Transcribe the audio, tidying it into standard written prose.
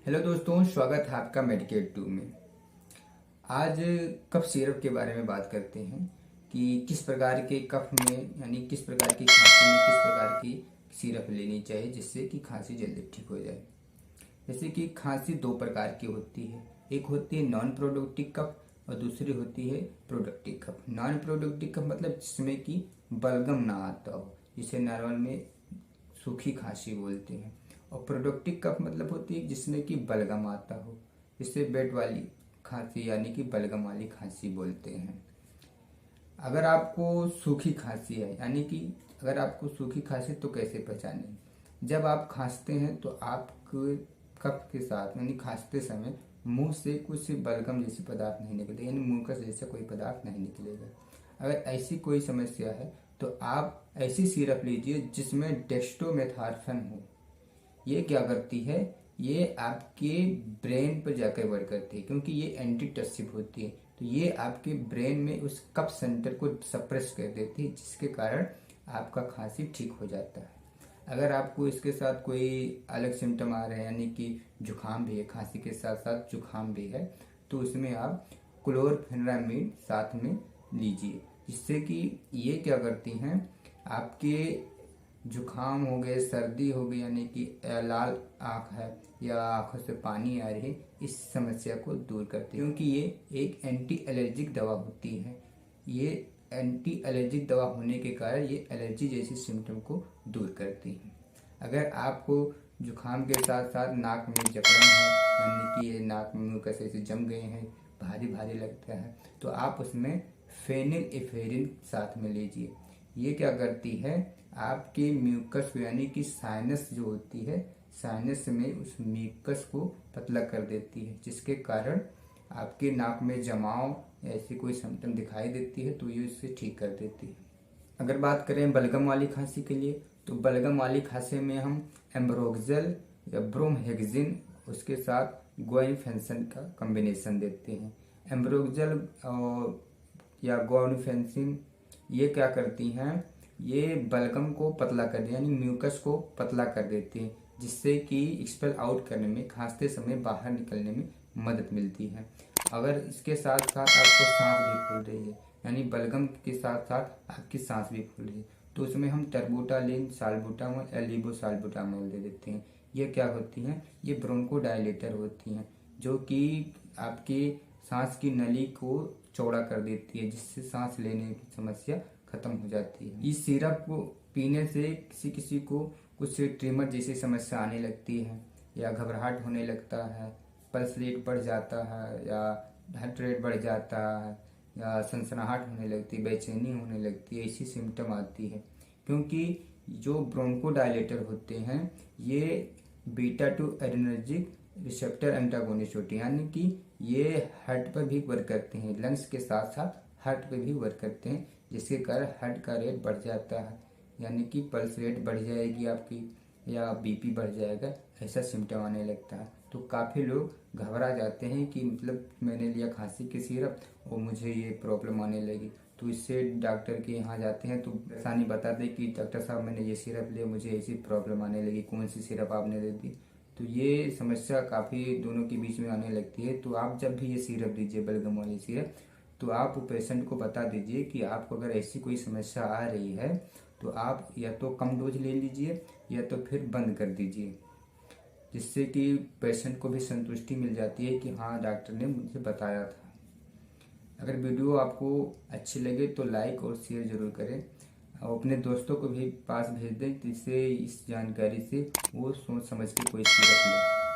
Hello दोस्तों, स्वागत है आपका मेडिकेट 2 में। आज कफ सिरप के बारे में बात करते हैं कि किस प्रकार के कफ में यानी किस प्रकार की खांसी में किस प्रकार की सिरप लेनी चाहिए जिससे कि खांसी जल्दी ठीक हो जाए। जैसे कि खांसी दो प्रकार की होती है, एक होती है नॉन प्रोडक्टिव कफ और दूसरी होती है productive cough. Non productive cough मतलब जिसमें कि बलगम ना आता हो, जिसे नॉर्मल में सूखी खांसी बोलते हैं। और प्रोडक्टिव कफ मतलब होती है जिसमें कि बलगम आता हो, जिसे बेड वाली खांसी यानी कि बलगम वाली खांसी बोलते हैं। अगर आपको सूखी खांसी है यानी कि अगर आपको सूखी खांसी तो कैसे पहचानें? जब आप खांसते हैं तो आप कफ के साथ यानी खांसते समय मुंह से कुछ बलगम जैसी पदार्थ नहीं निकलेगा, यानी मुंह का जैसा कोई पदार्थ नहीं निकलेगा। अगर ऐसी कोई समस्या है तो आप ऐसी सिरप लीजिए जिसमें डेक्स्ट्रोमेथार्सन हो। ये क्या करती है? ये आपके ब्रेन पर जाकर वर्क करती है, क्योंकि ये एंटीटसिव होती है। तो ये आपके ब्रेन में उस कफ सेंटर को सप्रेस कर देती है, जिसके कारण आपका खांसी ठीक हो जाता है। अगर आपको इसके साथ कोई अलग सिम्टम आ रहे हैं यानी कि जुखाम भी है, खांसी के साथ साथ जुखाम भी है, तो उसमें आप क्लोरफेनामिड साथ में लीजिए, जिससे कि ये क्या करती हैं, आपके जुखाम हो गए, सर्दी हो गई यानी कि लाल आँख है या आँखों से पानी आ रही है, इस समस्या को दूर करती है, क्योंकि ये एक एंटी एलर्जिक दवा होती है। ये एंटी एलर्जिक दवा होने के कारण ये एलर्जी जैसी सिम्टम को दूर करती है। अगर आपको जुखाम के साथ साथ नाक में जकड़न है यानी कि ये नाक में मुँह कैसे जम गए हैं, भारी भारी लगता है, तो आप उसमें फेनिलएफेरिन साथ में लीजिए। ये क्या करती है, आपके म्यूकस को यानी कि साइनस जो होती है, साइनस में उस म्यूकस को पतला कर देती है, जिसके कारण आपके नाक में जमाव ऐसी कोई सिम्टम दिखाई देती है तो ये इससे ठीक कर देती है। अगर बात करें बलगम वाली खांसी के लिए, तो बलगम वाली खांसी में हम एम्ब्रोक्सेल या ब्रोमहेक्सिन उसके साथ गुआनिफेंसिन का कॉम्बिनेशन देते हैं। एम्ब्रोक्सेल या गुआनिफेंसिन ये क्या करती हैं, ये बलगम को पतला कर दे यानी म्यूकस को पतला कर देती है, जिससे कि एक्सपेल आउट करने में, खांसते समय बाहर निकलने में मदद मिलती है। अगर इसके साथ साथ आपको सांस भी फूल रही है यानी बलगम के साथ साथ आपकी सांस भी फूल रही है, तो उसमें हम टर्बुटालिन, साल्बुटामोल या लीवोसाल्बुटामोल दे देते हैं। ये क्या होती हैं? ये ब्रोंकोडायलेटर होती हैं, जो कि आपकी सांस की नली को चौड़ा कर देती है, जिससे सांस लेने की समस्या खत्म हो जाती है। इस सिरप को पीने से किसी किसी को कुछ ट्रिमर जैसी समस्या आने लगती है, या घबराहट होने लगता है, पल्स रेट बढ़ जाता है, या हार्ट रेट बढ़ जाता है, या सनसनाहट होने लगती है, बेचैनी होने लगती है, ऐसी सिम्टम आती है। क्योंकि जो ब्रोंकोडायलेटर होते हैं ये बीटा 2 एड्रेनर्जिक रिसेप्टर एंटागोनिस्ट होते हैं, यानी कि ये हार्ट पर भी वर्क करते हैं, लंग्स के साथ साथ हार्ट पर भी वर्क करते हैं, जिसके कारण हार्ट का रेट बढ़ जाता है, यानी कि पल्स रेट बढ़ जाएगी आपकी, या बीपी बढ़ जाएगा, ऐसा सिम्टम आने लगता है। तो काफ़ी लोग घबरा जाते हैं कि मतलब मैंने लिया खांसी की सिरप और मुझे ये प्रॉब्लम आने लगी, तो इससे डॉक्टर के यहाँ जाते हैं तो परेशानी बताते कि डॉक्टर साहब मैंने ये सिरप लिया, मुझे ऐसी प्रॉब्लम आने लगी, कौन सी सिरप आपने दे दी। तो ये समस्या काफ़ी दोनों के बीच में आने लगती है। तो आप जब भी ये सिरप दीजिए, बलगम वाली सिरप, तो आप पेशेंट को बता दीजिए कि आपको अगर ऐसी कोई समस्या आ रही है तो आप या तो कम डोज ले लीजिए या तो फिर बंद कर दीजिए, जिससे कि पेशेंट को भी संतुष्टि मिल जाती है कि हाँ डॉक्टर ने मुझे बताया था। अगर वीडियो आपको अच्छी लगे तो लाइक और शेयर ज़रूर करें और अपने दोस्तों को भी पास भेज दें, जिससे इस जानकारी से वो सोच समझ के कोई सिरप लें।